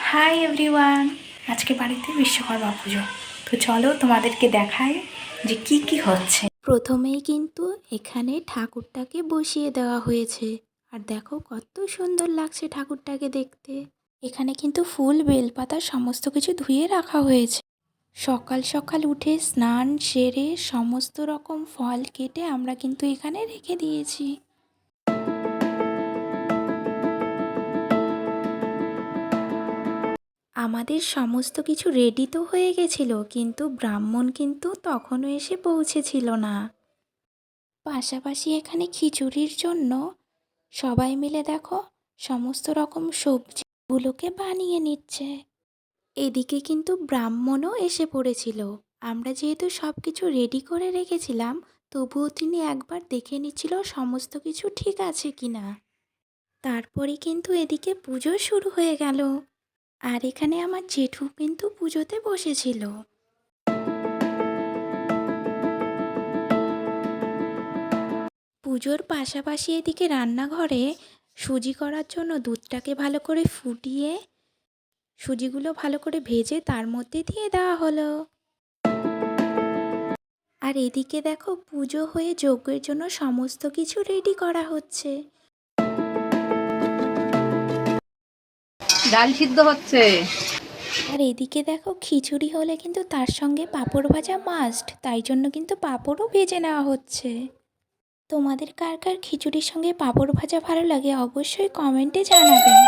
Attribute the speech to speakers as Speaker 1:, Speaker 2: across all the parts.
Speaker 1: Hi everyone, আজকে বাড়িতে বিশ্বকর্মা পুজো। তো চলো তোমাদেরকে দেখাই যে কি কি হচ্ছে। প্রথমেই কিন্তু এখানে ঠাকুরটাকে বসিয়ে দেওয়া হয়েছে, আর দেখো কত সুন্দর লাগছে ঠাকুরটাকে দেখতে। এখানে কিন্তু ফুল বেলপাতা সমস্ত কিছু ধুয়ে রাখা হয়েছে। সকাল সকাল উঠে স্নান সেরে সমস্ত রকম ফল কেটে আমরা কিন্তু এখানে রেখে দিয়েছি। আমাদের সমস্ত কিছু রেডি তো হয়ে গেছিল, কিন্তু ব্রাহ্মণ কিন্তু তখনও এসে পৌঁছেছিল না। পাশাপাশি এখানে খিচুড়ির জন্য সবাই মিলে দেখো সমস্ত রকম সবজিগুলোকে বানিয়ে নিচ্ছে। এদিকে কিন্তু ব্রাহ্মণও এসে পড়েছিল। আমরা যেহেতু সব কিছু রেডি করে রেখেছিলাম, তবুও তিনি একবার দেখে নিচ্ছিল সমস্ত কিছু ঠিক আছে কিনা। তারপরে কিন্তু এদিকে পুজো শুরু হয়ে গেল। আর এখানে আমার জেঠু কিন্তু পুজোতে বসেছিল। পুজোর পাশাপাশি এদিকে রান্নাঘরে সুজি করার জন্য দুধটাকে ভালো করে ফুটিয়ে সুজিগুলো ভালো করে ভেজে তার মধ্যে দিয়ে দেওয়া হলো। আর এদিকে দেখো পুজো হয়ে যজ্ঞের জন্য সমস্ত কিছু রেডি করা হচ্ছে।
Speaker 2: ডাল সিদ্ধ হচ্ছে।
Speaker 1: আর এদিকে দেখো খিচুড়ি হলে কিন্তু তার সঙ্গে পাঁপড় ভাজা মাস্ট, তাই জন্য কিন্তু পাঁপড়ও ভেজে নেওয়া হচ্ছে। তোমাদের কার কার খিচুড়ির সঙ্গে পাঁপড় ভাজা ভালো লাগে অবশ্যই কমেন্টে জানাবেন।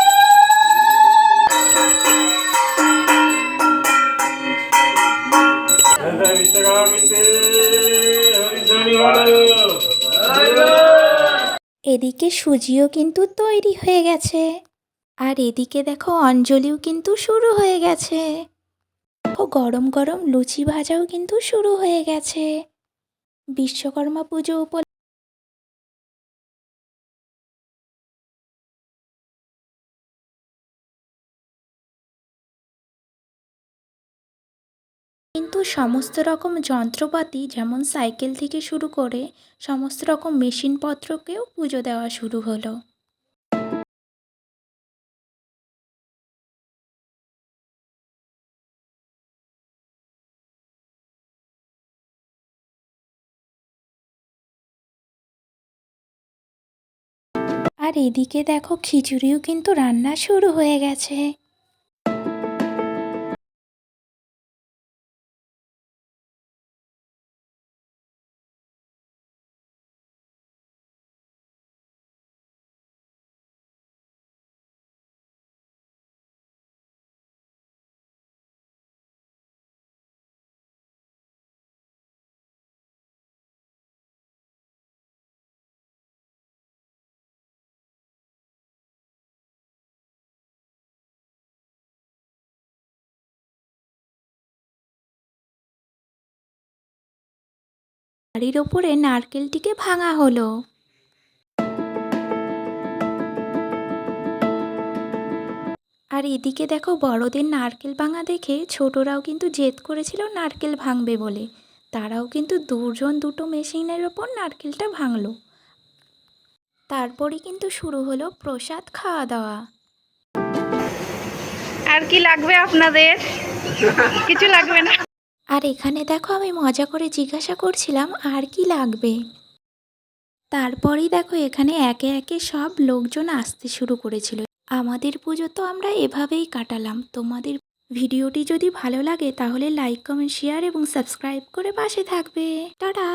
Speaker 1: এদিকে সুজিও কিন্তু তৈরি হয়ে গেছে। আর এদিকে দেখো অঞ্জলিও কিন্তু শুরু হয়ে গেছে। গরম গরম লুচি ভাজাও কিন্তু শুরু হয়ে গেছে। বিশ্বকর্মা পুজো উপলক্ষে কিন্তু সমস্ত রকম যন্ত্রপাতি যেমন সাইকেল থেকে শুরু করে সমস্ত রকম মেশিনপত্রকেও পুজো দেওয়া শুরু হলো। আর এদিকে দেখো খিচুড়িও কিন্তু রান্না শুরু হয়ে গেছে। বাড়ির ওপরে নারকেলটিকে ভাঙা হলো। আর এদিকে দেখো বড়দের নারকেল ভাঙা দেখে ছোটরাও কিন্তু জেদ করেছিল নারকেল ভাঙবে বলে। তারাও কিন্তু দুজন দুটো মেশিনের ওপর নারকেলটা ভাঙলো। তারপরে কিন্তু শুরু হলো প্রসাদ খাওয়া দাওয়া।
Speaker 2: আর কি লাগবে আপনাদের? কিছু লাগবে না।
Speaker 1: আর এখানে দেখো আমি মজা করে জিজ্ঞাসা করছিলাম আর কি লাগবে। তারপরেই দেখো এখানে একে একে সব লোকজন আসতে শুরু করেছিল। আমাদের পুজো তো আমরা এভাবেই কাটালাম। তোমাদের ভিডিওটি যদি ভালো লাগে তাহলে লাইক কমেন্ট শেয়ার এবং সাবস্ক্রাইব করে পাশে থাকবে। টাটা।